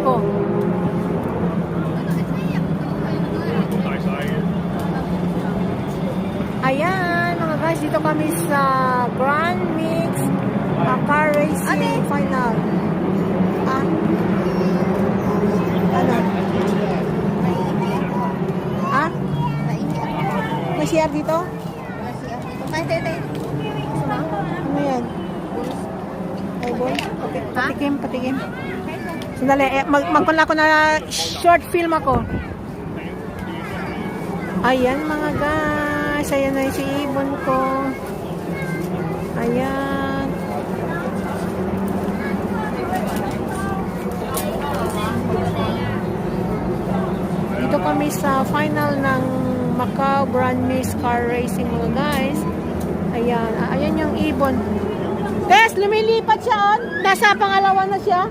ko. Ayan, mga guys, dito kami sa Grand Mix Car Racing Final. Ano? May CR dito? Ano yan? Ay, boy. Patikim. Sandali, magpala ko na short film ako. Ayan mga guys, ayan na si ibon ko. Ayan. Dito kami sa final ng Macau Grand Mix Car Racing mga guys. Ayan, ayan yung ibon. Tess, lumilipat siya on. Nasa pangalawa na siya.